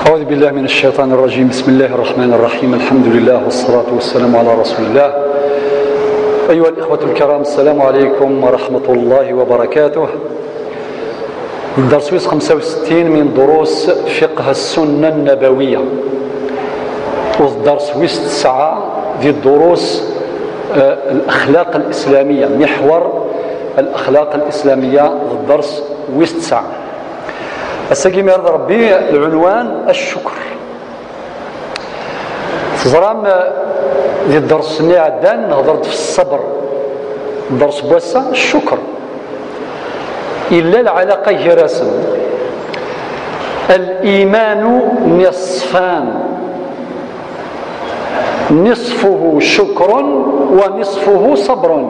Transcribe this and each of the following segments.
أعوذ بالله من الشيطان الرجيم. بسم الله الرحمن الرحيم. الحمد لله والصلاة والسلام على رسول الله. أيها الإخوة الكرام، السلام عليكم ورحمة الله وبركاته. درس 65 من دروس فقه السنة النبوية، والدرس 9 في الدروس الأخلاق الإسلامية، محور الأخلاق الإسلامية. الدرس 9 الساقيم يرضى ربي العنوان الشكر. تزرام ديال الدرس اللي عدان هضرت في الصبر، الدرس بواسا الشكر. إلا العلاقة هي رسم الإيمان نصفان، نصفه شكر ونصفه صبر.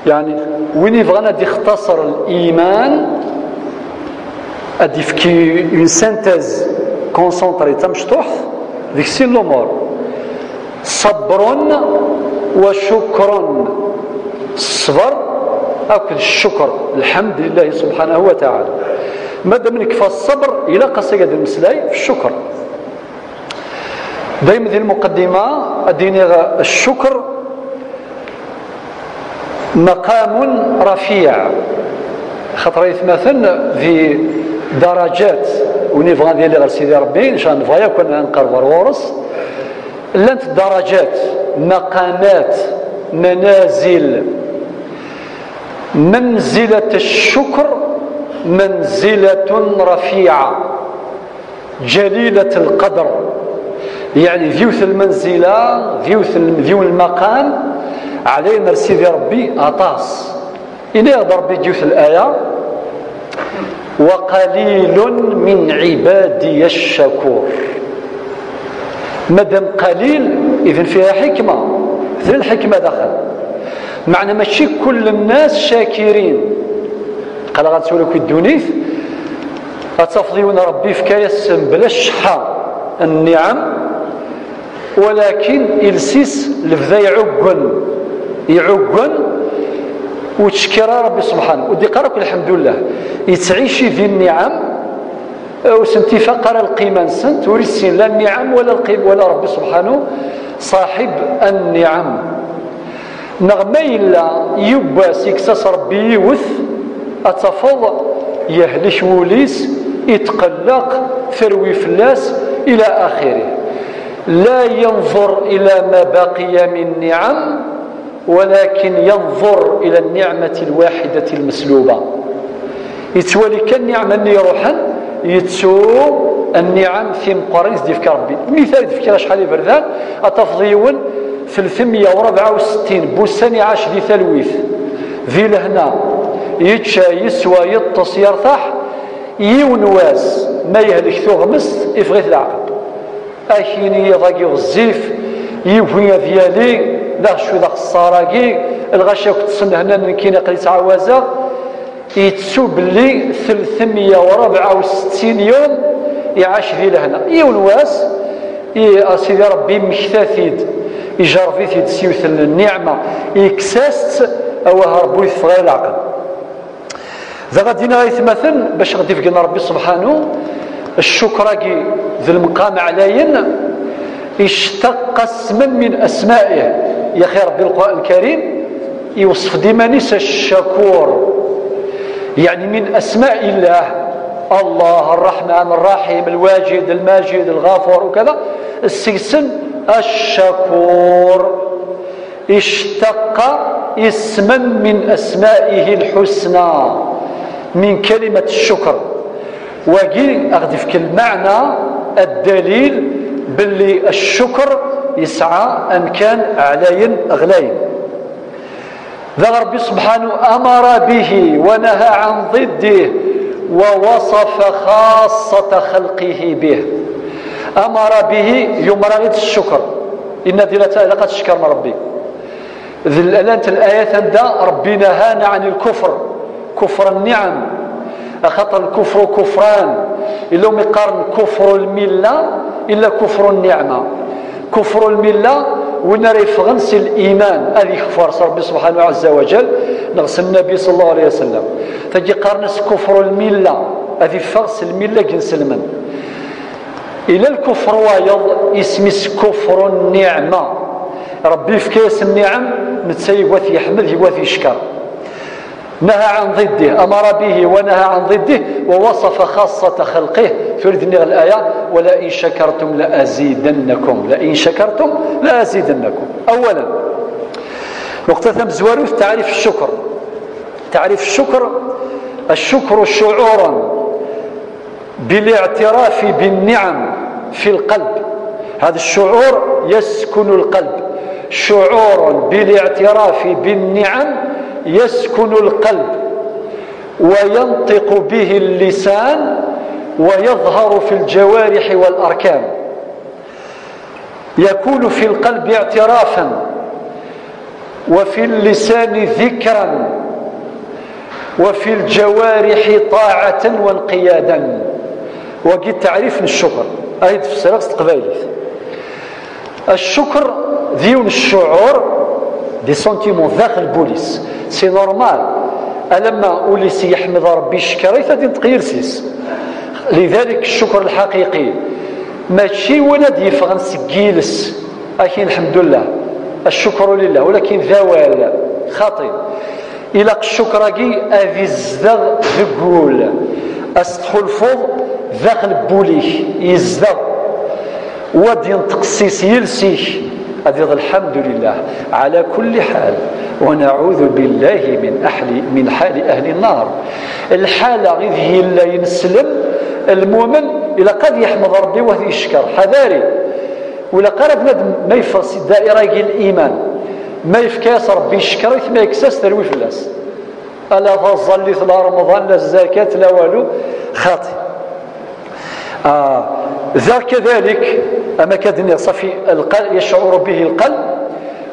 يعني وين يبغى ندي يختصر الإيمان ادي فكي اون سانتيز كونسونطري تمشطوح ديك سي الامور. صبر وشكر، الصبر اكل الشكر، الحمد لله سبحانه وتعالى. مادام نكفى الصبر الى قصيد المسلاي في الشكر. دائما ذي المقدمه اديني الشكر مقام رفيع، خاطر يتمثل في درجات ونيفغا ديالي غير سيدي ربي ان شاء الله نفغيا كنا نقرب ورورس لانت درجات، مقامات، منازل. منزلة الشكر منزلة رفيعة جليلة القدر، يعني ذيوث المنزلة ذيو المقام علينا سيدي ربي أطاس. إلى يقدر ربي ذيوث الآية وقليل من عبادي الشكور. مادام قليل إذن فيها حكمة، مثل الحكمة دخل معنى ماشي كل الناس شاكرين. قال غنسولك الدونيث أتفضيون ربي فكاية بلا الشحة النعم، ولكن إلسيس لفذا يعقن وتشكر ربي سبحانه ودي قرأك الحمد لله يتعيشي ذي النعم وسنتي فقر القيمة سنت ورسين لا النعم ولا القيم ولا ربي سبحانه صاحب النعم. نغمي إلا يباس يكسس ربي يوث أتفض يهلش وليس يتقلق ثروي فلاس إلى آخره. لا ينظر إلى ما بقي من نعم، ولكن ينظر إلى النعمة الواحدة المسلوبة. يتولي كالنعمة اللي يروحن يتسو النعم ثم قريز ديفك ربي. مثال ديفك شحال يبردان أتفضيون 364 بوساني عاش دي ثلويث ذي لهنا يتشا يسوى يطس يرتاح يونواس ما يهلك ثغمس يفغيث العقل أكيني يضاقي غزيف يبويا ديالي لا شو ذاك الصاراقي الغاشا كنت تصنع هنا من كينا قليت عوازة يتسوب لي 364 يوم يعاش ذي لهنا يونواس سيدي ربي مكتاثيد يجرفي ثيد سيوث النعمة يكساست أو هربو يثغير العقل. ذا غادينا غيتمثل باش غادي فقنا ربي سبحانه الشكراكي ذي المقام علينا اشتق اسما من أسمائه. يا خير ربي القرآن الكريم يوصف ديما نيس الشكور، يعني من أسماء الله الله الرحمن الرحيم الواجد الماجد الغافور وكذا. السيسن الشكور اشتق اسما من أسمائه الحسنى من كلمة الشكر. وقيل أغدفك المعنى الدليل باللي الشكر يسعى أن كان علين أغلين. ذا ربي سبحانه أمر به ونهى عن ضده ووصف خاصة خلقه به. أمر به يمرغد الشكر، إن ذي لقد شكر من ربي. ذي الآيات دا ربي نهانا عن الكفر، كفر النعم، خاطر الكفر كفران إلا مقارن كفر الملة إلا كفر النعمة. كفر الملة ونرى فغنس الإيمان هذه كفر ربي سبحانه عز وجل نغس النبي صلى الله عليه وسلم. تجي قارنس كفر الملة هذه فغس الملة جنس المن إلى الكفر وايض اسمس كفر النعمة. ربي في كاس النعم نتسيق وثي يحمد وثي يشكر، نهى عن ضده، أمر به ونهى عن ضده، ووصف خاصة خلقه. تريد الآية ولئن شكرتم لأزيدنكم، لئن شكرتم لأزيدنكم. أولا نقطة ثم زواروث تعريف الشكر. تعريف الشكر: الشكر شعورا بالاعتراف بالنعم في القلب. هذا الشعور يسكن القلب، شعور بالاعتراف بالنعم يسكن القلب وينطق به اللسان ويظهر في الجوارح والأركان. يكون في القلب اعترافا، وفي اللسان ذكرا، وفي الجوارح طاعة وانقيادا. وقد تعريف الشكر أيضا في السلام قبائلي. الشكر ديون الشعور دي سنتيمون داخل البوليس سي نورمال. ألما أوليس يحمد ربي شكري فدي تقيرسيس. لذلك الشكر الحقيقي ماشي ولد يفغن سجيلس أكين الحمد لله الشكر لله، ولكن ذوال خاطئ. إلى الشكر كي أفيزدغ ذقول أستخلفض داخل بوليه يزدغ ودي تقصيص يلسيه. هذا الحمد لله على كل حال، ونعوذ بالله من حال أهل النار. الحالة غير هي اللي ينسلم المؤمن إلى قد يحمد ربي وهي يشكر حذاري، ولا قرب ما يفرس الدائرة الإيمان ما يفكاس ربي يشكر ما يكساس تروي في الناس. ألا فظل لا رمضان لا الزكاة لا والو خاطئ. ذا كذلك أما كادني صافي القلب يشعر به القلب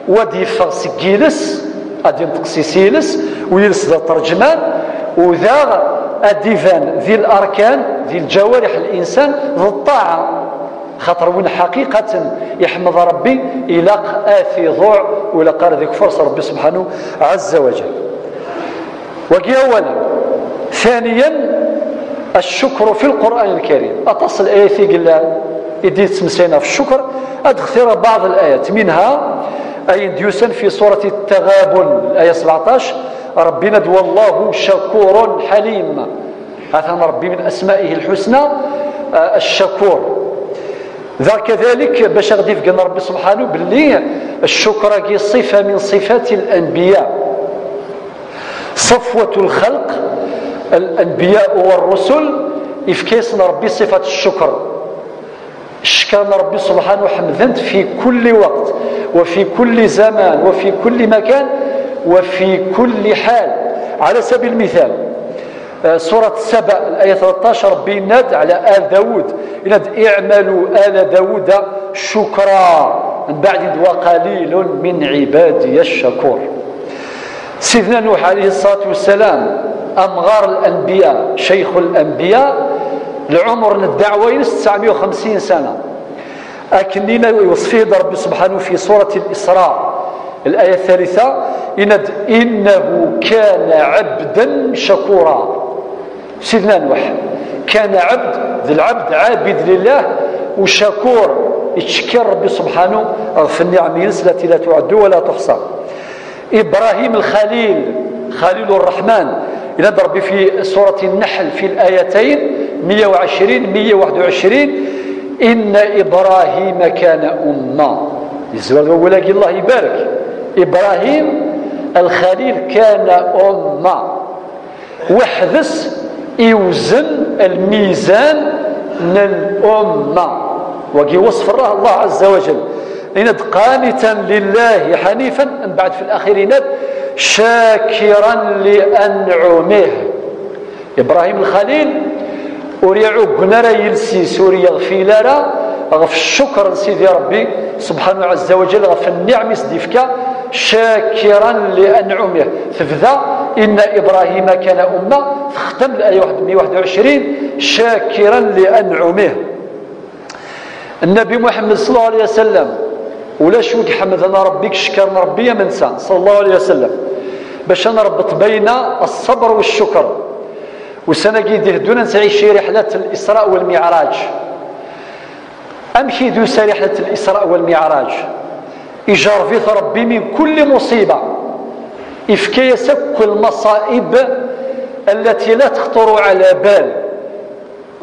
ودي فرس جيلس أدي تقسيسيلس ويلس ذا ترجمان وذا الديفان ذي الأركان ذي الجوارح الإنسان ذي الطاعة. خاطر وين حقيقة يحمد ربي إلى آثي ضوع ولا قال ذيك فرصة ربي سبحانه عز وجل. وقي أولا. ثانيا الشكر في القرآن الكريم. أتصل آياتي قلنا إدي تمسينا في الشكر أدخل بعض الآيات منها أي ديوسا في سورة التغابن الآية 17 ربنا دو الله شكور حليم. هذا ربي من أسمائه الحسنى الشكور. ذا كذلك باش غادي يفقنا ربي سبحانه باللي الشكر كي صفة من صفات الأنبياء، صفوة الخلق الأنبياء والرسل إفكاسنا ربي صفة الشكر. شكرنا ربي سبحانه حمدا في كل وقت وفي كل زمان وفي كل مكان وفي كل حال. على سبيل المثال سورة سبأ الآية 13 ربي يناد على آل داود يناد اعملوا آل داود شكرا من بعد وقليل من عبادي الشكور. سيدنا نوح عليه الصلاة والسلام أمغار الأنبياء شيخ الأنبياء العمر الدعوة 950 سنة. أكننا يوصفه ربي سبحانه في سورة الإسراء الآية 3 إنه كان عبدا شكورا. سيدنا نوح كان عبد ذي العبد عابد لله وشكور يتشكر ربي سبحانه في النعم التي لا تعد ولا تحصى. إبراهيم الخليل خليل الرحمن ينضرب في سورة النحل في الآيتين 120-121 إن إبراهيم كان أمة. يزوج ولاقي الله يبارك إبراهيم الخليل كان أمة. وحدث يوزن الميزان من الأمة وقي وصف الله عز وجل إند قانتا لله حنيفا من بعد في الأخير شاكرا لأنعمه. إبراهيم الخليل وريعو قنرا يلسي سوريا غفيلارا غف الشكر سيدي ربي سبحانه عز وجل غف النعم سديفكا شاكرا لأنعمه. ففذا إن إبراهيم كان أمة ختم الآية 121 شاكرا لأنعمه. النبي محمد صلى الله عليه وسلم ولا شوك حمدنا ربك شكرنا ربي من سان صلى الله عليه وسلم باش نربط بين الصبر والشكر. وسنة قيد يهدونا نسعي شي رحلة الإسراء والمعراج أمشي دوس رحلة الإسراء والمعراج يجرفيث ربي من كل مصيبة إفكي سك المصائب التي لا تخطر على بال.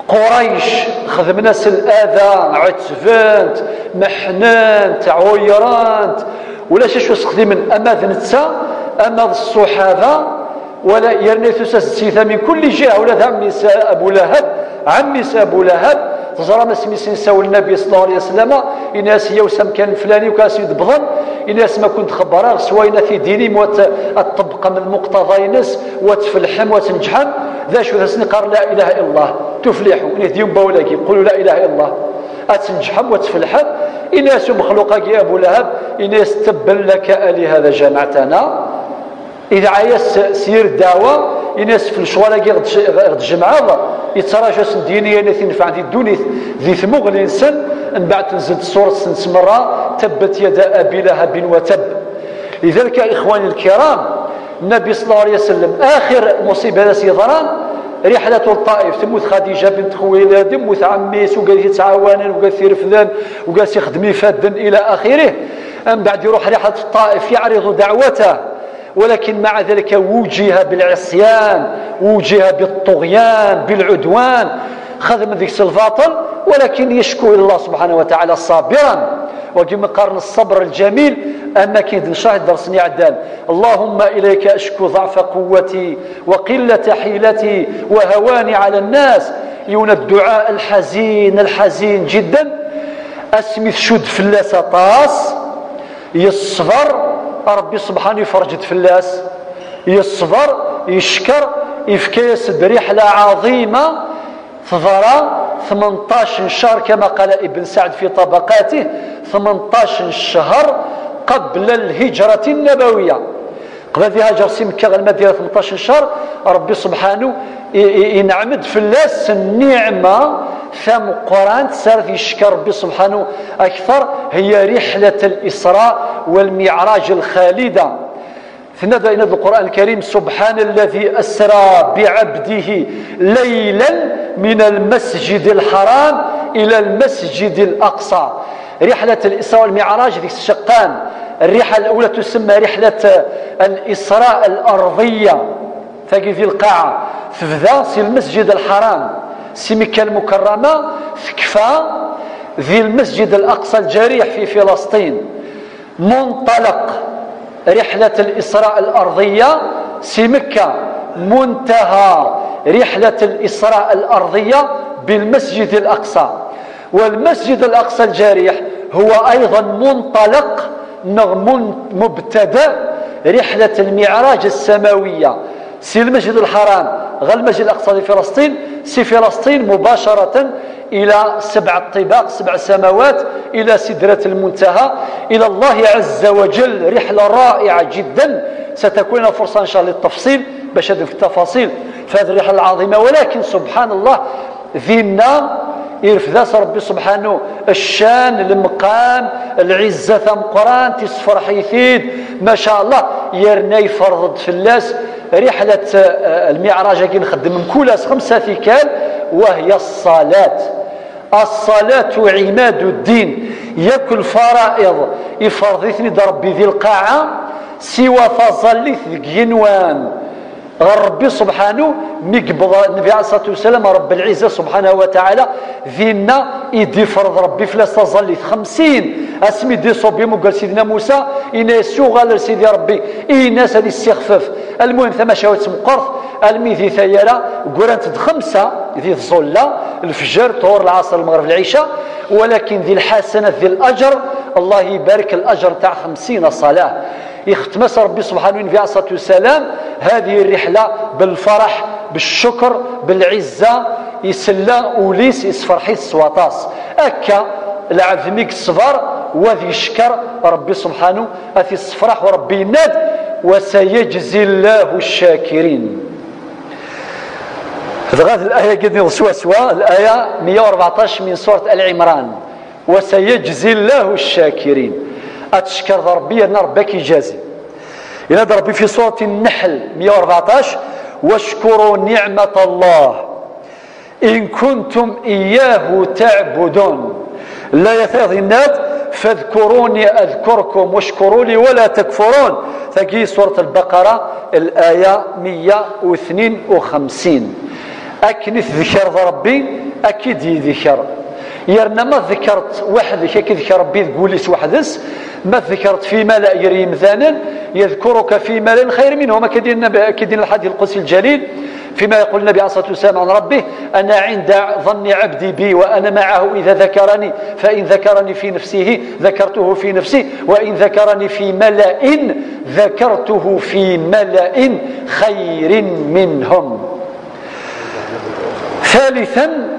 قريش خذمنا الأذى عتفانت محنانت عويرانت ولا شو استخدم أماذ نتسا أماذ الصحابة ولا يرنيث سيثا من كل جهة ولا عميس أبو لهب عميس أبو لهب تزرى ما سميسين ساوي النبي صلى الله عليه وسلم إناس يوسم كان فلاني وكاس يدبضن إناس ما كنت خبرا سوينا في ديني الطبقة من مقتضى ناس وتفلحم وتنجحم ذا شو ذا قال لا إله إلا الله تفلحوا نديهم بولاكي يقولوا لا إله إلا الله أتنجحم وتفلحم إناس مخلوقك يا أبو لهب إناس تبا لك هذا جماعتنا إذا عايز سير الدعوة الناس في الشوارع غد جمعة يتراجع دينيا نفع في الدنيا ذي ثموغ الإنسان من بعد تنزل الصورة سنسمرة تبت يد أبي لهب وتب. لذلك إخواني الكرام النبي صلى الله عليه وسلم آخر مصيبة سيظران رحلة الطائف تموت خديجة بنت خويلد يموت عميس وقال يتعاون وقال يرفذن وقال يخدم فادا إلى آخره. من بعد يروح رحلة الطائف يعرض دعوته ولكن مع ذلك وجه بالعصيان وجه بالطغيان بالعدوان خدم ذيك الباطل ولكن يشكو إلى الله سبحانه وتعالى صابرا. وكما قارن الصبر الجميل أنك نشاهد درسني عدان اللهم إليك أشكو ضعف قوتي وقلة حيلتي وهواني على الناس. يون الدعاء الحزين جدا أسمي شد فلاس طاس يصبر ربي سبحانه يفرجت فلاس يصبر يشكر يفكيس برحلة عظيمة تظهر 18 شهر كما قال ابن سعد في طبقاته 18 شهر قبل الهجرة النبوية. قبل ذي هاجر سي مكة المدينة 18 شهر ربي سبحانه ينعمد فلاس النعمة ثم قرآن تسار يشكر ربي سبحانه أكثر هي رحلة الإسراء والمعراج الخالدة. فنبدأ إلى القرآن الكريم سبحان الذي أسرى بعبده ليلا من المسجد الحرام إلى المسجد الأقصى. رحلة الإسراء والمعراج ذيك الشقان. الرحلة الأولى تسمى رحلة الإسراء الأرضية تجي في القاعة تبدا في المسجد الحرام سي مكة المكرمة تكفى ذي المسجد الأقصى الجريح في فلسطين. منطلق رحلة الإسراء الأرضية سي مكة منتهى رحلة الإسراء الأرضية بالمسجد الأقصى. والمسجد الأقصى الجريح هو أيضا منطلق مبتدأ رحلة المعراج السماوية. سي المسجد الحرام غير المسجد الأقصى في فلسطين سي فلسطين مباشرة إلى 7 طباق 7 سماوات إلى سدرة المنتهى إلى الله عز وجل. رحلة رائعة جدا ستكون فرصة إن شاء الله للتفصيل باش هذه التفاصيل في هذه الرحلة العظيمة. ولكن سبحان الله ذينا يرفذاس ربي سبحانه الشان المقام العزة ثم قران تصفر حيثيد ما شاء الله يرني فرض فلاس. رحلة المعراج كي نخدم من كولاس 5 ثقال وهي الصلاة عماد الدين. ياكل فرائض يفرضيثني ربي ذي القاعة سوى فظليث ينوان ربي سبحانه مقبض النبي عليه الصلاة والسلام رب العزة سبحانه وتعالى ذينا يدي فرض ربي فلاس تظليث 50 اسمي دي صوبيم وقال سيدنا موسى إناس غال سيدي ربي إناس هذه استخفاف. المهم ثم شاوت مقرث الميذي ثيرا قرانت 5 ذي الظلة الفجر طور العصر المغرب العشاء. ولكن ذي الحسنة ذي الأجر الله يبارك الأجر تاع 50 صلاة يختمس ربي سبحانه النبي عليه الصلاة والسلام هذه الرحلة بالفرح بالشكر بالعزة يسلا أوليس يسفرحي السواطاس أكا العذميك الصفر وذي شكر ربي سبحانه أثي الصفرح وربي يناد وسيجزي الله الشاكرين. هذه الآية قد نصوى الآية 114 من سورة العمران وسيجزي الله الشاكرين. أتشكر ربي أن ربك يجازي. ينادى ربي في سورة النحل 114 واشكروا نعمة الله إن كنتم إياه تعبدون. لا يثينات فاذكروني أذكركم واشكروا لي ولا تكفرون. فقي سورة البقرة الآية 152. أكني ذكر ربي أكيد يذكر يرنا ما ذكرت وحدك كي ذكر ربي تقوليس وحدس ما ذكرت في ملأ يري مثانا يذكرك في ملأ خير منه. ما كدين الحديث القدسي الجليل فيما يقول النبي عليه الصلاة والسلام عن ربه أنا عند ظن عبدي بي وأنا معه إذا ذكرني فإن ذكرني في نفسه ذكرته في نفسي وإن ذكرني في ملأ ذكرته في ملأ خير منهم. ثالثا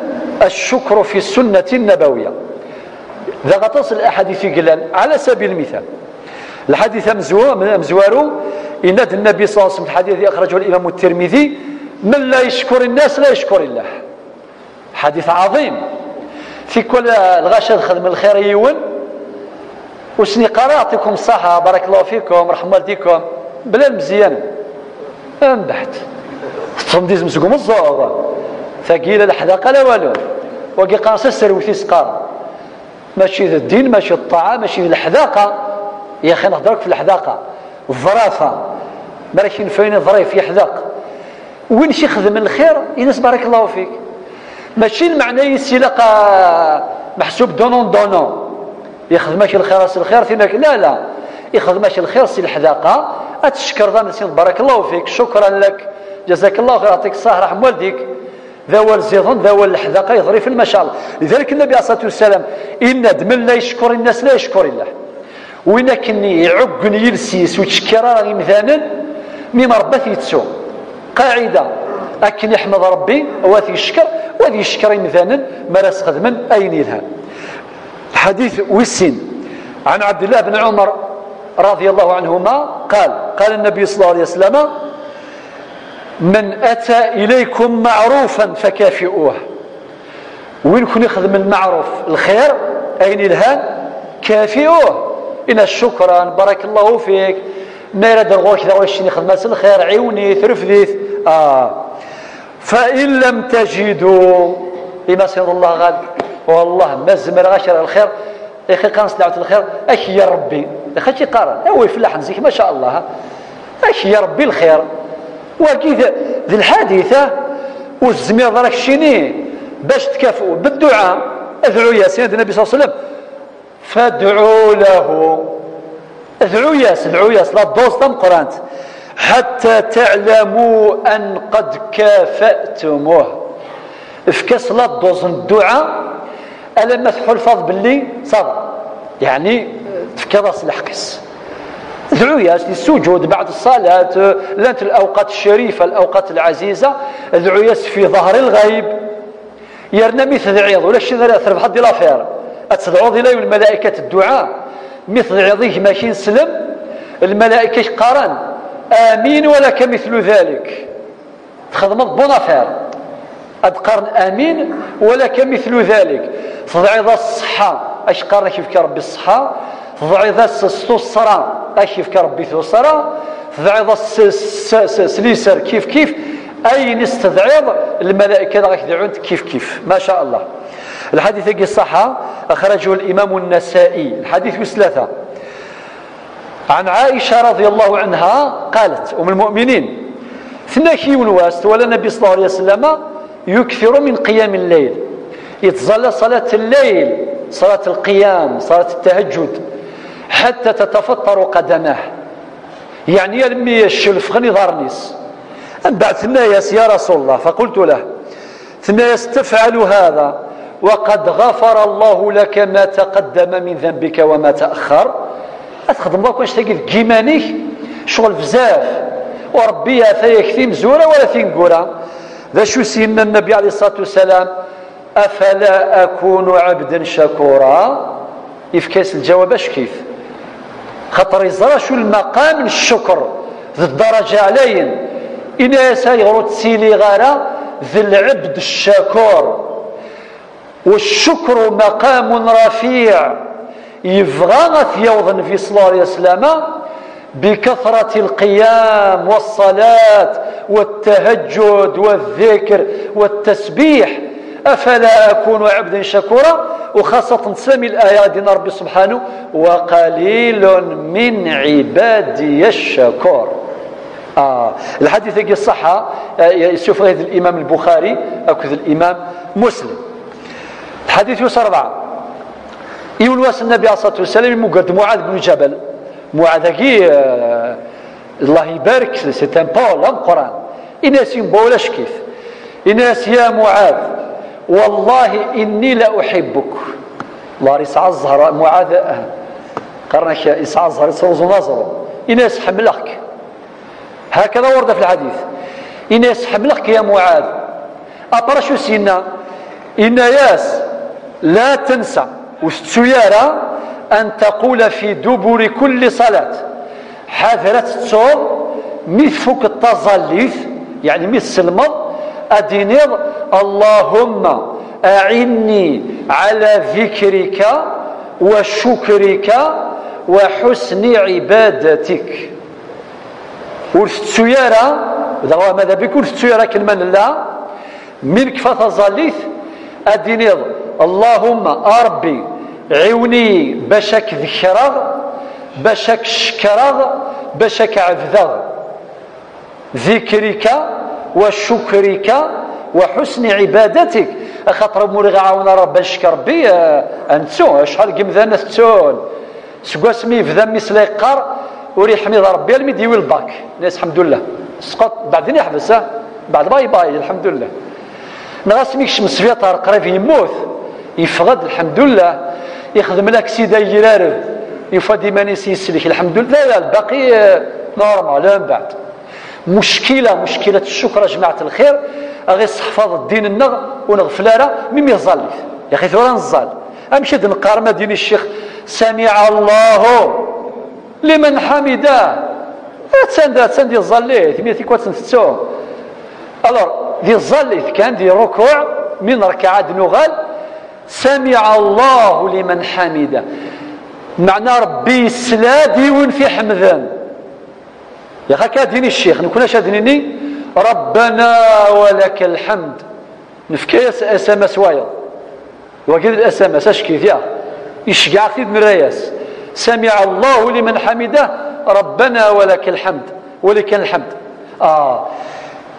الشكر في السنة النبوية. ذا غتصل الأحاديث قلان على سبيل المثال الحديث مزوارو إن النبي صلى الله عليه وسلم الحديث أخرجه الإمام الترمذي من لا يشكر الناس لا يشكر الله. حديث عظيم في كل الغاشة خدم الخير يون وسني قرأتكم الصحة بارك الله فيكم رحمة والديكم بلا المزيان انبحت تصمديز مسكم الزوغ ثقيل الحداقة لا والو وقي قاص السروثي سقار ماشي ذا الدين ماشي الطاعة ماشي الحداقة يا أخي نهضرك في الحداقة الظرافة مالكين فين ظريف يحداق وين شي خدم الخير ينس بارك الله فيك ماشي المعنى يسيلق محسوب دونون دونون يخدم ماشي الخير سي الخير فينك لا يخدم ماشي الخير سي الحداقة أتشكر ذا بارك الله فيك شكرا لك جزاك الله خير يعطيك الصحة رحم والديك ذا الزيضون ذا الحداقة يضري في المشاء. لذلك النبي عليه الصلاة والسلام إن من لا يشكر الناس لا يشكر الله وإن كني يعقني يلسيس وتشكر راني مثلا مما ربث يتسو قاعدة أكن يحمد ربي وذي يشكر وذي يشكر مثلا ما راس خدما أين يلها. الحديث وسين عن عبد الله بن عمر رضي الله عنهما قال النبي صلى الله عليه وسلم من أتى إليكم معروفا فكافئوه. وين كن يخدم المعروف الخير أين الهان كافئوه إن شكرا بارك الله فيك ما يرد الغوش ذا وش يخدم الخير عيوني ثرفذيث فإن لم تجدوا لما سيد الله غاد والله ما زمر غشر الخير يا أخي قانص دعوة الخير أخي يا ربي يا أخي قارن هو يفلح نزيك ما شاء الله أخي يا ربي الخير وكيف ذي الحادثة والزمير ذلك الشيني باش تكافئوا بالدعاء ادعوا يا سيدنا النبي صلى الله عليه وسلم فادعوا له ادعوا ياس لا دوز تم قرانت حتى تعلموا أن قد كافأتموه افكاس لا دوز الدعاء ألما تحلفظ باللي صبر يعني تفكاس الحقس ادعوا ياس للسجود بعد الصلاة لانت الأوقات الشريفة الأوقات العزيزة ادعوا ياس في ظهر الغيب يرنا مثل عيض ولا شي ثلاثة بحد لافير أتدعو ذي الملائكة الدعاء مثل عيضيه ماشي نسلم الملائكة قارن آمين ولك مثل ذلك تخدمت بونافير أدقرن آمين ولك مثل ذلك تضعي ذا الصحة أش قارن كيف ربي الصحة تضعي ذا الصرا أش كيف ربي الصرا تضعي ذا السليسر كيف أي نستدعي الملائكة راك يدعون كيف ما شاء الله. الحديث يجي الصحة أخرجه الإمام النسائي. الحديث 3 عن عائشة رضي الله عنها قالت أم المؤمنين ثناكي ونواست ولا النبي صلى الله عليه وسلم يكثر من قيام الليل يتظل صلاة الليل صلاة القيام صلاة التهجد حتى تتفطر قدماه يعني يرمي الشلف غني ضارنيس بعد ثناياس يا رسول الله فقلت له ثناياس تفعل هذا وقد غفر الله لك ما تقدم من ذنبك وما تأخر أتخدم الله واش تجد كيمانيك شغل بزاف وربي ثيكثي مزورة ولا ثنقورة ذا شو سينا النبي عليه الصلاة والسلام أفلا أكون عبدا شكورا يفكاس الجواب اش كيف خطر يزرى شو المقام الشكر ذي الدرجة علين إنا سيغرو تسيلي غارة ذي العبد الشكور والشكر مقام رفيع يبغى يوضن في صلى الله عليه وسلم بكثرة القيام والصلاة والتهجد والذكر والتسبيح أفلا أكون عبدا شكورا، وخاصة تسمي الآية ديال ربي سبحانه وقليل من عبادي الشكور. الحديث يجي الصحة يشوف هذا الإمام البخاري أو كذا الإمام مسلم. الحديث يوصل 4 يولواس النبي عليه الصلاة والسلام مقد معاذ بن جبل. معاذ الله يبارك سي ان بول القرآن إناس ينبولاش كيف إناس يا معاذ والله إني لا أحبك. الله يسعى الزهر معاذ قرنك يسعى الزهر يصوز نظره إناس حملك هكذا ورد في الحديث إناس حملك يا معاذ. أطرشوا سينا إن ياس لا تنسى والسيارة أن تقول في دبر كل صلاة حذرت تصور مثفك التظليث يعني مثل المض أدينيض اللهم أعني على ذكرك وشكرك وحسن عبادتك. والسيارة ماذا بكل السيارة كلمة لله منك فتظليث أدينيض اللهم أربي عوني باشك ذكرغ باشك شكرغ باشك عبدغ ذكرك وشكرك وحسن عبادتك. خاطر موري عاونا ربي نشكر بي انتو شحال قمذانا تون سكوا سمي في ذمي سليقار وري حميد ربي الميدي والباك ناس الحمد لله سقط بعدين يحبس بعد باي باي الحمد لله نغاسميك شمس فيطار قريب يموت يفقد الحمد لله يخدم لك سيدا يرارب يفادي ماني سيسلك الحمد لله. لا الباقي نورمال من بعد مشكلة الشكر يا جماعة الخير أغي استحفاظ الدين النغ ونغفلارة ميم يظلف يا أخي ثورا نزال أمشي نقار ما دين الشيخ سمع الله لمن حمده تسند الظليت ميتي كوات نفتو ألور دي الظليت كان دي ركوع من ركعات نغال سمع الله لمن حمده معنى ربي سلادي وين في حمدان يا اخي كاديني الشيخ نكون شادنيني ربنا ولك الحمد نفكيس اسمس وايض وقيل الاسمس اشكي فيها يشجع في مراياس سمع الله لمن حمده ربنا ولك الحمد ولك الحمد.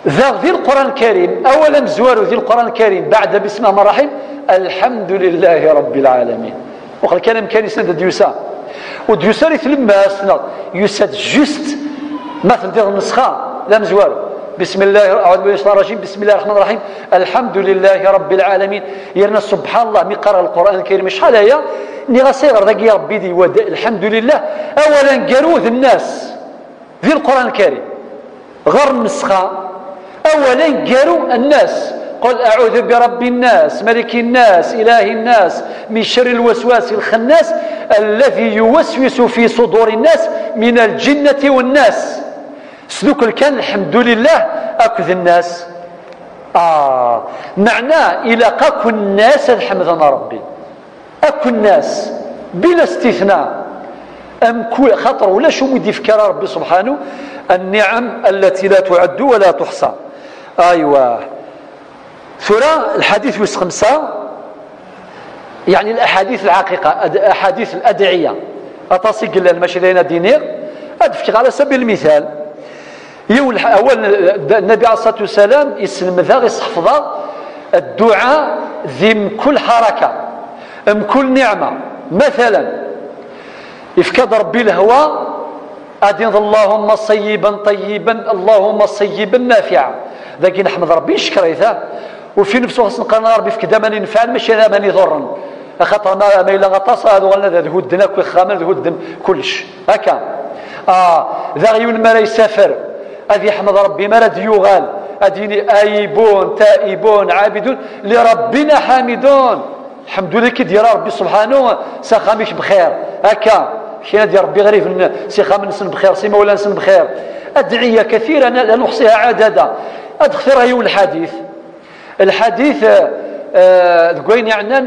ذي القرآن الكريم اولا زوار ذي القرآن الكريم بعد بسم الله الرحمن الرحيم الحمد لله رب العالمين. وقال كان مكان يسند ديوسا وديوسا يتلمى سنة يسد جست مثل ديال النسخة لا مزوارو بسم الله أعوذ بالله من الشيطان الرجيم بسم الله الرحمن الرحيم الحمد لله رب العالمين. يرنا سبحان الله مي قرأ القرآن الكريم شحال هي ني غصير ذاك يا ربي دي الحمد لله أولا قروذ الناس في القرآن الكريم غير النسخة أولا قروا الناس قل أعوذ برب الناس ملك الناس إله الناس من شر الوسواس الخناس الذي يوسوس في صدور الناس من الجنة والناس. سلوك كان الحمد لله أكذ الناس معناه إلى قاك الناس الحمد ربي أكو الناس بلا استثناء خاطر ولا شو مدي فكر ربي سبحانه النعم التي لا تعد ولا تحصى. أيوة ثرى الحديث يوس 5 يعني الأحاديث العقيقة أحاديث الأدعية أتصيق المشي لنا دينير أدفك على سبيل المثال أول النبي عليه الصلاة والسلام يسلم ذا يصحفظ الدعاء ذي كل حركة كل نعمة. مثلا يفكد ربي الهواء أدين اللهم صيبا طيبا اللهم صيبا نافعا ذاك نحمد ربي شكريثا وفي نفسه خصنا نقرنا ربي فكدا ماني نفعل ماشي انا ماني ضرن خاطر ما الا غطاس هذا ولا ذا هدنا كل خامل هدن كلش هكا ذا غيون ما يسافر هذه يحمد ربي ما راد يغال اديني ايبون تائبون عابدون لربنا حامدون الحمد لله كي دير ربي سبحانه ساخاميك بخير هكا كاين ديال ربي غريب سي خامن بخير سي مولانا نسن بخير. ادعيه كثيره لا نحصيها عددا ادخل يوم الحديث تقولين يعني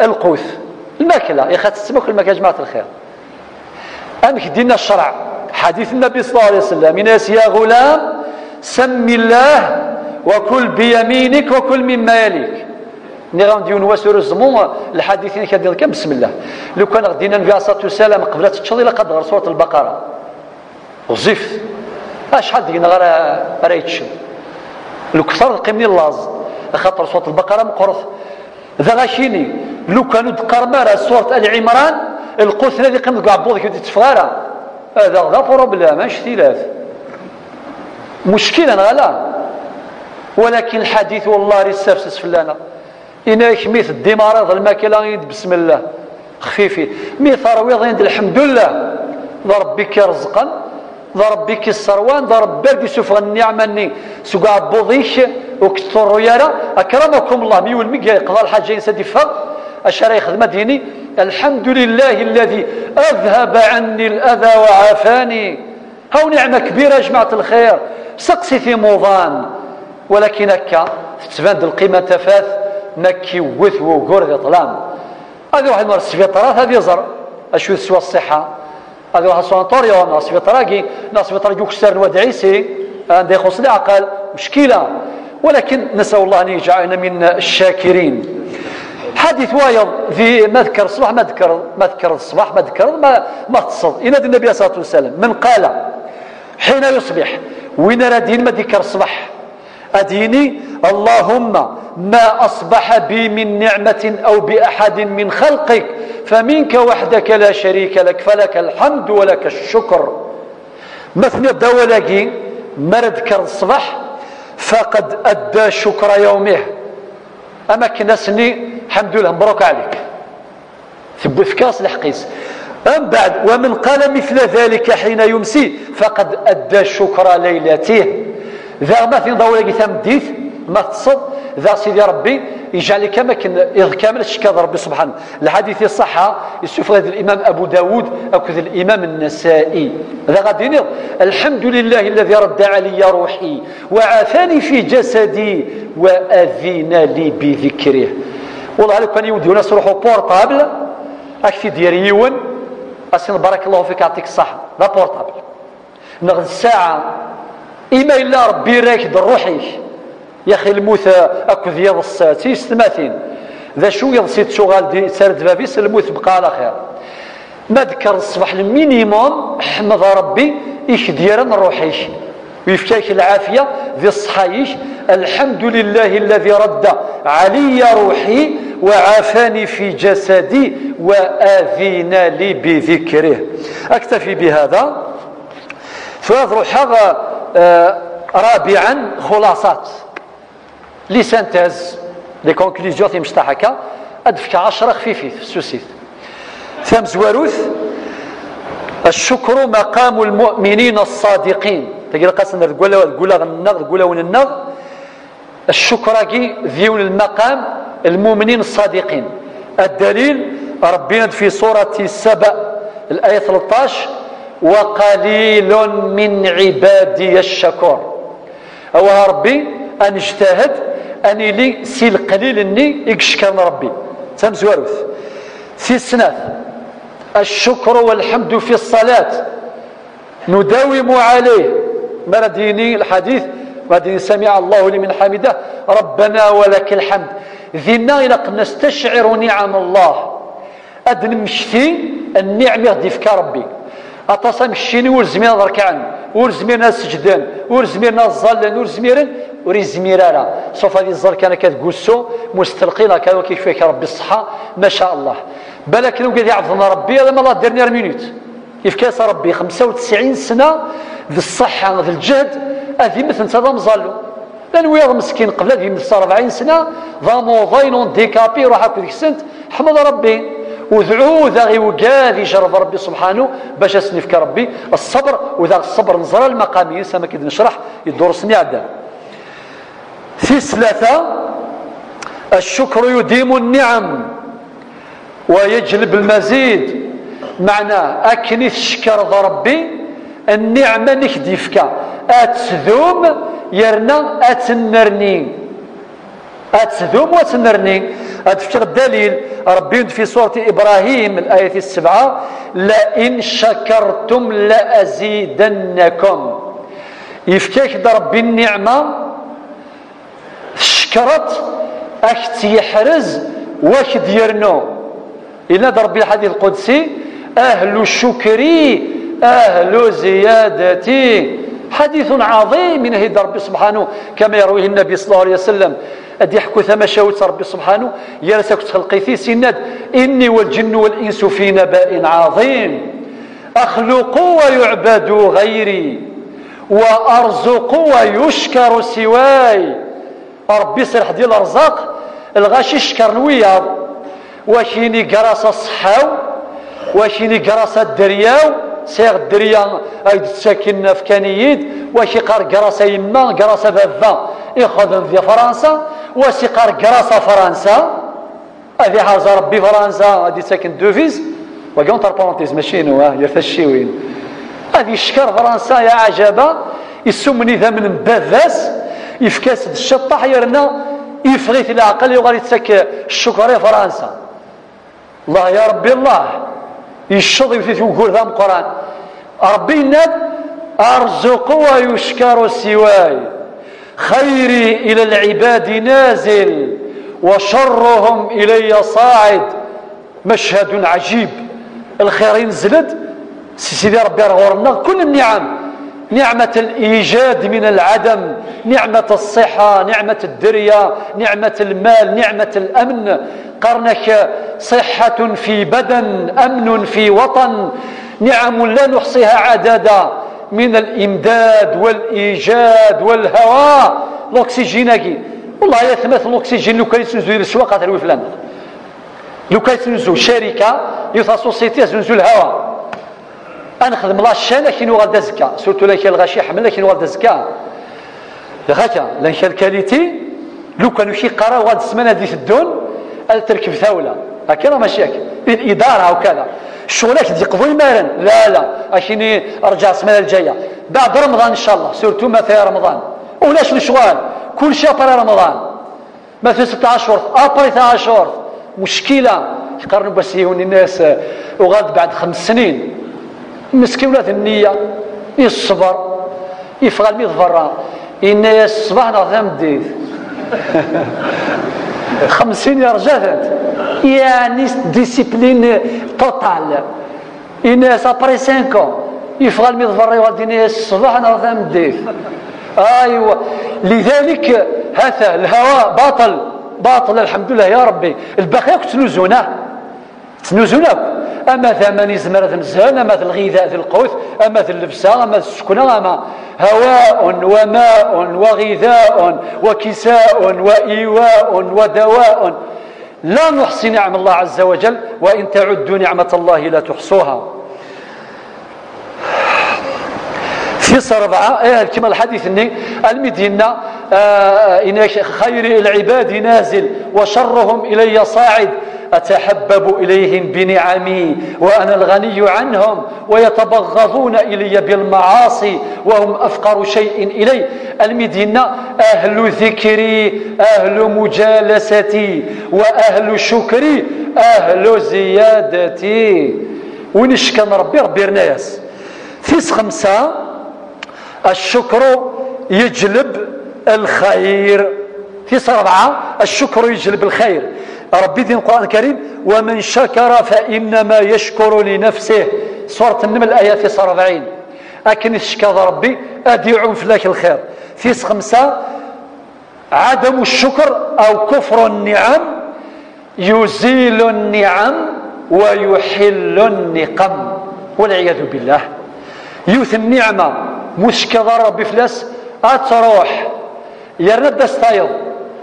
القوث الماكله يا اخي تسمك الماكله يا جماعه الخير امك دينا الشرع حديث النبي صلى الله عليه وسلم الناس يا غلام سم الله وكل بيمينك وكل مما يليك ني غنديو نواسو رزمو الحديثين كدير كم بسم الله. لو كان غدينا النبي عليه الصلاه والسلام قبل تشهر الا قد غير سوره البقره وزفت شحال دينا غير رايتش لو كثر قيمني اللاز خاطر سوره البقره مقرث ذا غاشيني لو كانوا دقار مارا سوره ال عمران القوس الذي قيم كاع بوض كي تفغارا هذا بروبليم ماشي اختلاف مشكله غلا ولكن الحديث والله ريسافسس فلانا إنا كميت الدمارات الماكلة بسم الله خفيفي مي ثرويض عند الحمد لله ضربك رزقا ضربك السروان ضرب برد سوف النعمة ني سوقع بوضيك وكثر يرى أكرمكم الله ميول ميقا يقضى الحاجة ينسى فق أشار خدمة ديني الحمد لله الذي أذهب عني الأذى وعافاني هاو نعمة كبيرة يا جماعة الخير سقسي في موضان ولكن هكا تبان القيمة تفاث نكي وث وقرد طلام هذه واحد من السبيطارات هذه زر اشو سوى الصحه هذه واحد سونطوريو ناس سبيطراكي ناس سبيطراكي كسر ودعيسي عندي يخص العقل مشكله ولكن نسال الله ان يجعلنا من الشاكرين. حديث وايض في مذكر الصباح مذكر الصباح ما تصد الى النبي صلى الله عليه وسلم من قال حين يصبح وين رادين ما ذكر الصباح أديني اللهم ما أصبح بي من نعمة أو بأحد من خلقك فمنك وحدك لا شريك لك فلك الحمد ولك الشكر. مثنى الدولة مرد كر الصباح فقد أدى شكر يومه أما كناسني الحمد لله مبروك عليك ثبت في كاس الحقيس أم بعد ومن قال مثل ذلك حين يمسي فقد أدى شكر ليلته ذا ما في ضوء ثم ديث ما تصد ذا سيدي ربي يجعل كما إذ كامل الشكاذ ربي سبحانه. الحديث الصحة يسوف هذا الإمام أبو داود أو كذا الإمام النسائي ذا غادي الحمد لله الذي رد علي روحي وعافاني في جسدي وأذن لي بذكره. والله لو كان يوديو ناس يروحوا بورطابل أكثر ديريون أسن بارك الله فيك يعطيك الصحة لا بورطابل نغد الساعة إما إلا ربي راكد روحي يا أخي الموت أكو ذياض الساتيس ثماثين ذا شو يضسيت شغال دي سرد بابيس الموت بقى على خير. ما ذكر الصباح المينيموم حمد ربي إيش ديران روحي ويفتاك العافية ذي الصحايش الحمد لله الذي رد علي روحي وعافاني في جسدي وآذين لي بذكره. أكتفي بهذا فأذرح رابعا خلاصات لي سانتاز لي كونكليزيون في مشتحكة أدفك 10 خفيفيت في السوسيت ثم زواروث الشكر مقام المؤمنين الصادقين تقول قاسنا تقول وننغ الشكر كي ذيون المقام المؤمنين الصادقين. الدليل ربنا في سورة السبأ الآية 13 وقليل من عبادي الشكور أو ربي أن اجتهد أني لي سي القليل أني يشكرنا ربي تم زواروث في السنة الشكر والحمد في الصلاة نداوم عليه مرديني الحديث مرديني سمع الله لمن حمده ربنا ولك الحمد ذينا إلى نستشعر نعم الله أدن مشتي النعم يغدي فيك ربي أتصم الشيني ورزمينا ضركعن ورزمينا السجدان ورزمينا الظلن ورزميرن ورزميرانا سوف هذه الظل كان كتقوسو مستلقينا كانوا كيفيك ربي الصحة ما شاء الله بالك لو قد يعظنا ربي هذا ما الله ديرني مينوت يفكاس ربي 95 سنة ذي الصحة ذي الجهد هذه مثل هذا مظلو لأن ويض مسكين قبل هذه مثل 40 سنة ذا موضين ديكابي روح هكو ذيك السنت حمد ربي وذعو ذا غي وقال يجرب ربي سبحانه باش اسنفك ربي الصبر وذا الصبر نزرى المقامي سما كي نشرح يدور سني عدا. في ثلاثة الشكر يديم النعم ويجلب المزيد معناه أكني تشكر ذا ربي النعمة نكديفك أتذوم يرنا أتنرني أتذوم وتنرني. أتفكر الدليل ربي في سورة إبراهيم الآية 7 لئن شكرتم لأزيدنكم يفكاك ربي النعمة شكرت أكت يحرز واكد يرنو إلا ربي الحديث القدسي أهل الشكر أهل زيادتي، حديث عظيم من هدى ربي سبحانه كما يرويه النبي صلى الله عليه وسلم. أدي يحكو ثما شاوت ربي سبحانه يا رساك تخلقي سند إني والجن والإنس في نبأ عظيم أخلق ويعبد غيري وأرزق ويشكر سواي. ربي صرح ديال الأرزاق الغاشي يشكر نوياض وكيني قراصة الصحاو وكيني قراصة الدرياو سيغ الدريا ايد تساكن في كانيد وشيقار قراصة يما قراصة بابا يخدم في فرنسا وسيقار قراصة فرنسا هذه حاجة ربي فرنسا هذه ساكن دوفيز وكونتر بارونتيز ماشي نواه يرتشيوين هذه شكر فرنسا يا عجبة يسمني ذا من باذاس يفكاس الشطاح يرنا يفغيث العقل يغالي يتسك الشكر يا فرنسا الله يا ربي الله يشض يفتي ويقول ذا القرآن ربي ند أرزق ويشكر سواي خيري إلى العباد نازل وشرهم إلي صاعد. مشهد عجيب الخير نزلت سيدي ربي رغورنا كل النعم، نعمة الإيجاد من العدم، نعمة الصحة، نعمة الدرية، نعمة المال، نعمة الأمن، قرنك صحة في بدن أمن في وطن، نعم لا نحصيها عددا من الإمداد والإيجاد والهواء الأكسجيناكي والله يتمثل الأكسجين لو كان يتنزل السواق هذا الوفلان لو كان يتنزل شركة يوثا سوسيتي يتنزل الهواء أنخدم لا الشانة كي نوغال دازكا سورتو لا كان الغاشي حمل لكن نوغال دازكا غاكا لان كان الكاليتي لو كانوا شي قراو غاد السمانة دي الدون تركب ثاولة هكذا ماشي هكا الإدارة وكذا الشغلات دي يقضوا المارن لا أشيني أرجع السمانة الجاية بعد رمضان إن شاء الله سورتو ما في رمضان ولاش الشغال كل شيء أبري رمضان ما في 6 أشهر أبري 3 أشهر مشكلة يقارنوا بس يهون الناس وغاد بعد 5 سنين مسكين ولاد النية الصبر يفغل ميض فرا إن الصباح نظام ديث 50 يا رجال يعني ديسيبلين توتال الناس ابري 5 يفغل ميض فرا يغادي الصباح نظام ديث ايوا لذلك هذا الهواء باطل الحمد لله يا ربي الباقي تنوزونه أما ثمن زمرة نزهل أما الغذاء ذي القوت أما اللبسة أما السكنة أما هواء وماء وغذاء وكساء وإيواء ودواء لا نحصي نعم الله عز وجل وإن تعدوا نعمة الله لا تحصوها. في صربعة كما الحديث إني المدينة إن خير العباد نازل وشرهم إلي صاعد أتحبب إليهم بنعمي وأنا الغني عنهم ويتبغضون إلي بالمعاصي وهم أفقر شيء إلي. المدينة أهل ذكري أهل مجالستي وأهل شكري أهل زيادتي. ونشكن ربي رناس. فيس 5 الشكر يجلب الخير. فيس 4 الشكر يجلب الخير. ربي دين القرآن الكريم ومن شكر فإنما يشكر لنفسه سورة النمل الآية في 40 أكن الشكر ربي أديع فلاك الخير. في 5 عدم الشكر أو كفر النعم يزيل النعم ويحل النقم والعياذ بالله. يوث النعمة مشكر ربي فلاس أتروح يرد دستايض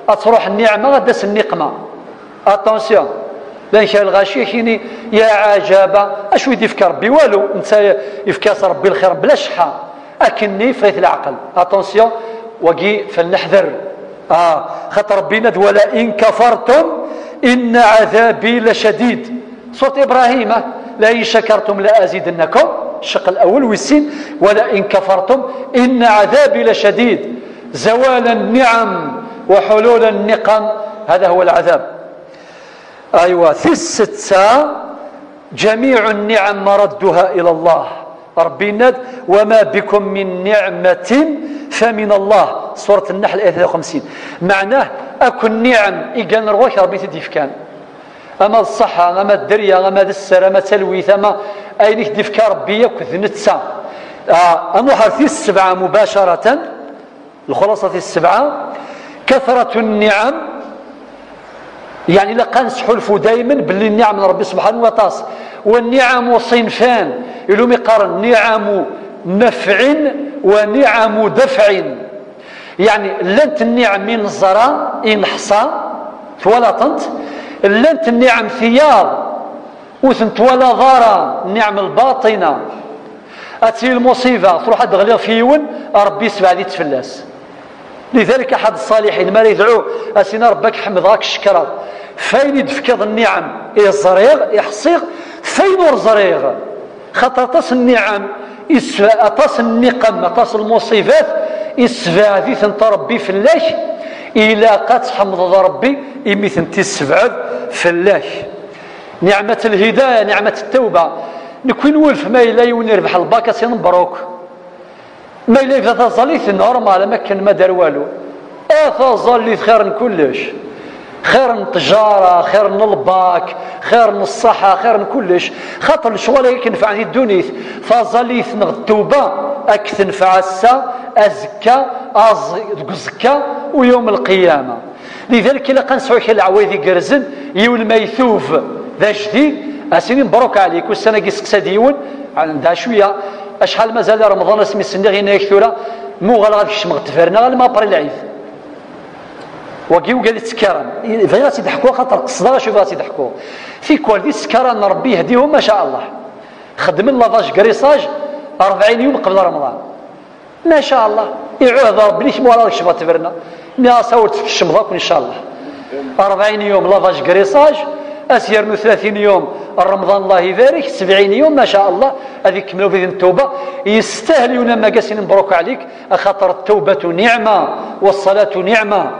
أتروح النعمة غدس النقمة. اتونسيون لان شاء الغاشي حيني يا عجبه اش ودي يفكر ربي والو انت يفكاس ربي الخير بلا شحه اكني فايت العقل. اتونسيون وقي فلنحذر خاطر ربي ند ولئن كفرتم ان عذابي لشديد. صوت ابراهيم لئن شكرتم لازيدنكم الشق الاول والسين ولئن كفرتم ان عذابي لشديد. زوال النعم وحلول النقم هذا هو العذاب. أيوة. في 6 جميع النعم مردها إلى الله. ربي ند وما بكم من نعمة فمن الله سورة النحل آية 53. معناه أكو النعم إيقان رواك ربي تديف كان أما الصحة أما الدرية أما السر أما تلويث أما أينك ديفك ربي يكذ نتسا أما حرثي السبعة مباشرة الخلاصة السبعة كثرة النعم يعني لقى نسحلفوا دائما باللي النعم من ربي سبحانه وتعالى والنعم صنفان يلوم يقارن نعم نفع ونعم دفع يعني لنت النعم من الزرع ينحصى ولا طنت لنت النعم ثياب وثنت ولا ضارة النعم الباطنة أتي المصيبة تروح تغلي فيون ربي سبع ذي تفلس لذلك أحد الصالحين ما يدعو أسينا ربك حمضاك الشكرة فين يدفكض النعم الزريغ يحصيغ فين الزريغ خاطر أطاس النعم أطاس النقم أطاس المصيبات يسفع ذي ثنت ربي فلاش إلى قد حمض ربي إمي تسفع فلاش نعمة الهداية نعمة التوبة نكون ولف ما إلا يربح الباكا سين مبروك ما إلا إذا تظليت نورمال ما كان ما دار والو تظليت خير من كلش خير من التجارة خير من الباك خير من الصحة خير من كلش خاطر الشغل ينفع عندي الدونيث فظليت التوبة أكثر السا أزكى أزكى ويوم القيامة لذلك إلا قنسعوك العوايذي قرزن يول ما يثوف ذا جديد أسيني مبروك عليك والسنة قيسقسا ديون عندها شوية أشحال مازال رمضان اسمي السنة غير يكثر مو غلا غادي الشمغ تفرنا غير ما بري العيد وكيو قال تسكران فغاتي يضحكوا خاطر قصدا شوف غاتي يضحكوا في كوالدي سكران ربي يهديهم ما شاء الله خدم لافاج كريساج 40 يوم قبل رمضان ما شاء الله يعوض ربي ليش مو راك شبات تفرنا ني صورت في الشمضاك ان شاء الله 40 يوم لافاج كريساج أسيرنو 30 يوم رمضان الله يبارك 70 يوم ما شاء الله هذيك كملوا في التوبة يستاهلون ما قاسين مبروك عليك خاطر التوبة نعمة والصلاة نعمة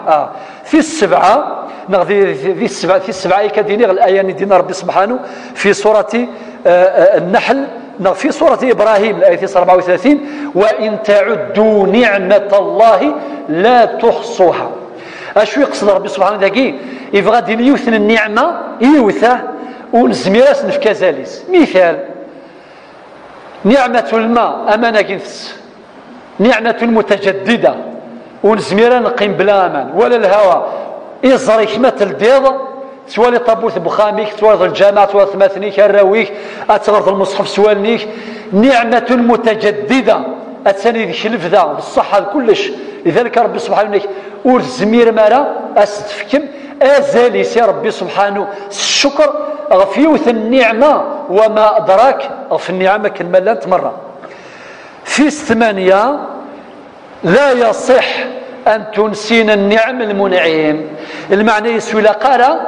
في السبعة نغذي في السبعة كديني الآية ندينا ربي سبحانه في سورة النحل في سورة إبراهيم الآية 34 وإن تعدوا نعمة الله لا تحصوها أشو يقصد ربي سبحانه ذاكي يبغى دين يوثن النعمة يوثه ونزميراس نفكا زاليس مثال نعمة الماء أمانة جنس نعمة متجددة ونزميرا نقيم بلا أمان ولا الهواء إزري كما تلديض سوالي طابوث بخاميك سوالي الجامعة سوالي ثماثنيك الراويك أتغرض المصحف سوالنيك نعمة متجددة أتساني ذيك الفذا بالصحة كلش لذلك ربي سبحانه ورزمير مالا أستفكم أزالي سي ربي سبحانه الشكر في يوث النعمة وما أدراك في النعمة كالملات مرة في 8 لا يصح أن تنسين النعم المنعم المعنى يسوي لقارة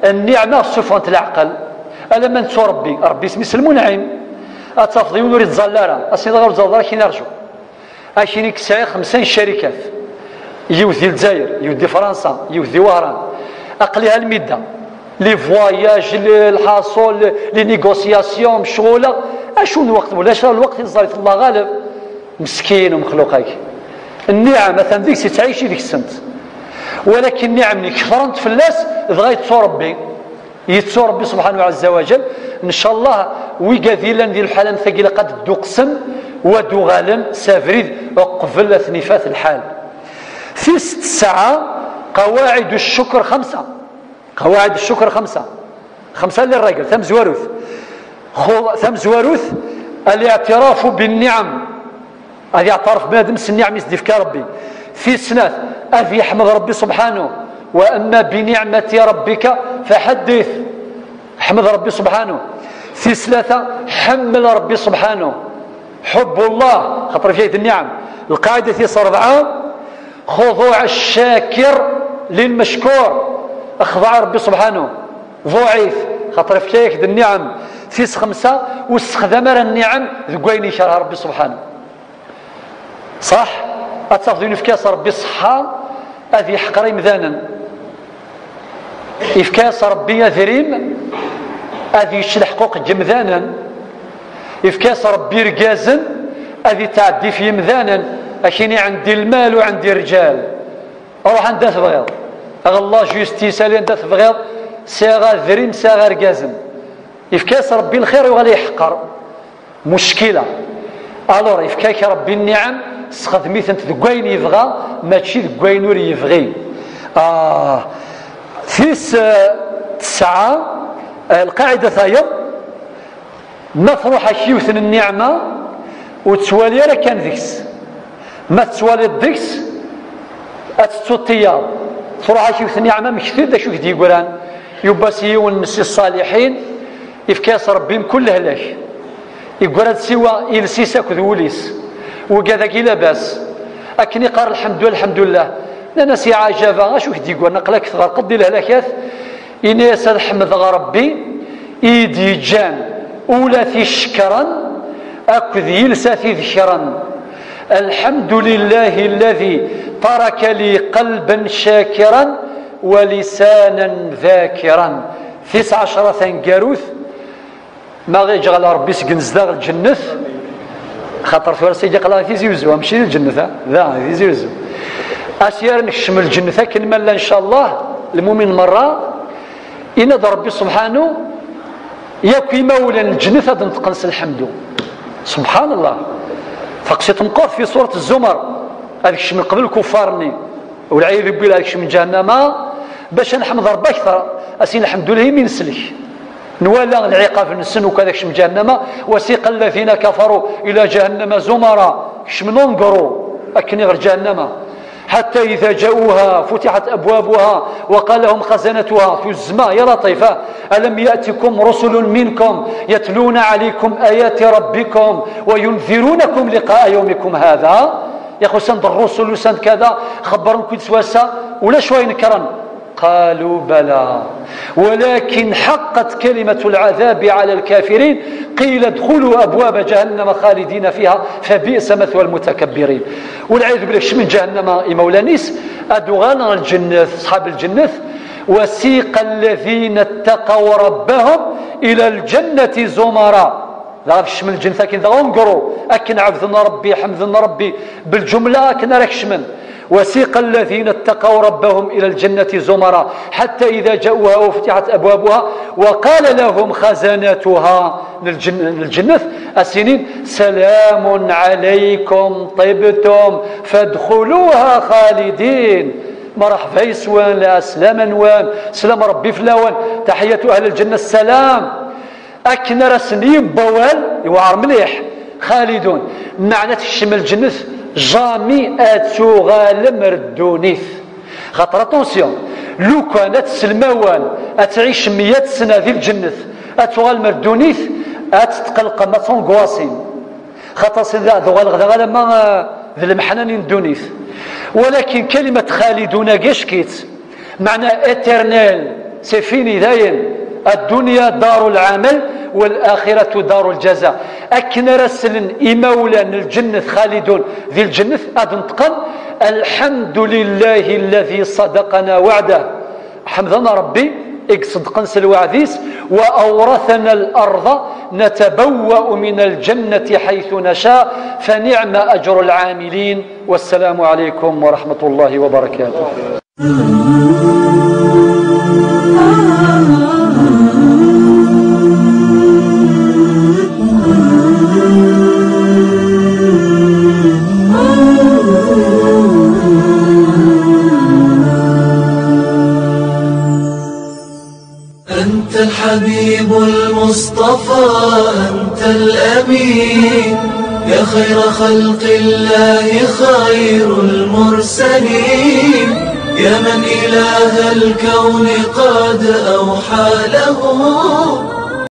النعمة صفة العقل ألما نتو ربي اسمي المنعم أتفضي ونريد زلارة أسيدا غير زلارة كي نرجو أكيني كسعي 50 شركات يوثي الجزائر يوثي فرنسا يوثي وهران أقلها المدة لي فواياج الحاصل لي نيغوسياسيون مشغولة أشو الوقت ولا شرا الوقت يزاريت الله غالب مسكين ومخلوقك النعم مثلا ذيك تعيشي ذيك السنت ولكن نعم كثرت في الناس بغا يتصور ربي يتصور ربي سبحانه عز وجل ان شاء الله ويقاذيلا ديال الحالة ثقيلة قد دوقسم ودغالا سافريد وقفل ثنيفات الحال في 6 ساعة قواعد الشكر 5 قواعد الشكر 5 للرجل ثم زواروث الاعتراف بالنعم هذا يعترف بنادم النعم يسدف ربي في سنة أذي يحمد ربي سبحانه وأما بنعمة ربك فحدث حمد ربي سبحانه في 3 حمل ربي سبحانه حب الله خطر في النعم القاعدة في 4 خضوع الشاكر للمشكور اخضع ربي سبحانه ضعيف خطر في النعم في 5 واستخدام النعم ذقوين يشارها ربي سبحانه صح أتفضل يفكاس ربي الصحة أذي حقري مذانا يفكاس ربي ذريم أذي يشل حقوق جمذانا يفكاس ربي رقازا أذي تعدي في مذانا أكيني عندي المال وعندي رجال أروح عند تبغيض الله جوستيس اللي انت تبغيض ساغا ذريم ساغا ركازم يفكاس ربي الخير وغادي يحقر مشكله. الور يفكاك ربي النعم استخدميت انت ذكوين يبغى ماشي ذكوين ور يبغي. فيس 9 القاعده ثاير ما تروح كيوثن النعمه وتسوالي راه كان ذيكس ما تسوالي الذكس اتسو الطيار تروح كيوثن النعمه مكثر دا شوف دي قران يبا سيون الناس الصالحين يفكاس ربي كل هلاك يقول سوى يلسيسك ذوليس وكذا كي لاباس اكني قال الحمد لله انا سي عجبا اشوف دي قلنا نقلك تغرقد الهلاكات اناس الحمد ربي ايدي جان اولا في شكرا اكذ يلسى في ذكرا. الحمد لله الذي ترك لي قلبا شاكرا ولسانا ذاكرا. 19 ثنكاروث ما غيجي على ربي سكنزداغ الجنة خاطر في سيدي قال في زيوزو ماشي للجنة ذا في زيوزو اسير نكشم الجنة كلمة لا ان شاء الله المؤمن مرة إن ربي سبحانه ياكي مولا الجنة هذا نتقنس الحمد سبحان الله. فقسيت نقول في سورة الزمر هذاك الشيء من قبل الكفارني والعياذ بالله هذاك الشيء من جهنم باش نحمد ربي اكثر اسين الحمد لله من نسلك نوالى العقاب نسن وكذاك شم جهنم وسيق الذين كفروا الى جهنم زمرا شم ننقروا اكني غير جهنم حتى اذا جاءوها فتحت ابوابها وقال لهم خزنتها في الزما يا لطيفه الم ياتكم رسل منكم يتلون عليكم ايات ربكم وينذرونكم لقاء يومكم هذا يا خو سند الرسل وسند كذا خبرهم كل سواسه ولا شويه نكرن قالوا بلى ولكن حقت كلمة العذاب على الكافرين قيل ادخلوا أبواب جهنم خالدين فيها فبئس مثوى المتكبرين. والعياذ بالله من جهنم مولانيس أدغانا الجنة أصحاب الجنة وسيق الذين اتقوا ربهم إلى الجنة زمرا. لا من الجنة كن ذا أكن عبدنا ربي حمدنا ربي بالجملة أكن ركشمن وسيق الذين اتقوا ربهم إلى الجنة زمرا حتى إذا جاءوها وفتحت أبوابها وقال لهم خزنتها للجنة السنين سلام عليكم طبتم فادخلوها خالدين. مرحبا يسوان لا سلاما وان سلام ربي فلاوان تحية أهل الجنة السلام أكن رسنين بوال يوعر مليح خالدون معنى الشمل الجنة جامي اتو غالم ردونيث خاطر اتونسيون لو كانت سلموان اتعيش 100 سنه في الجنه اتو غالم ردونيث اتتقلق ما تنقواصين خاطر سيدا غدا ما ذي المحنانين دونيث. ولكن كلمه خالدون كاشكيت معنى اترنال سي فيني داين الدنيا دار العمل والآخرة دار الجزاء. أكن رسل إمولا الجنة خالدون ذي الجنة أدنتقن الحمد لله الذي صدقنا وعده حمدنا ربي صدقن سلوعديس وأورثنا الأرض نتبوأ من الجنة حيث نشاء فنعم أجر العاملين. والسلام عليكم ورحمة الله وبركاته. أنت الحبيب المصطفى أنت الأمين يا خير خلق الله خير المرسلين يا من إله الكون قد أوحى له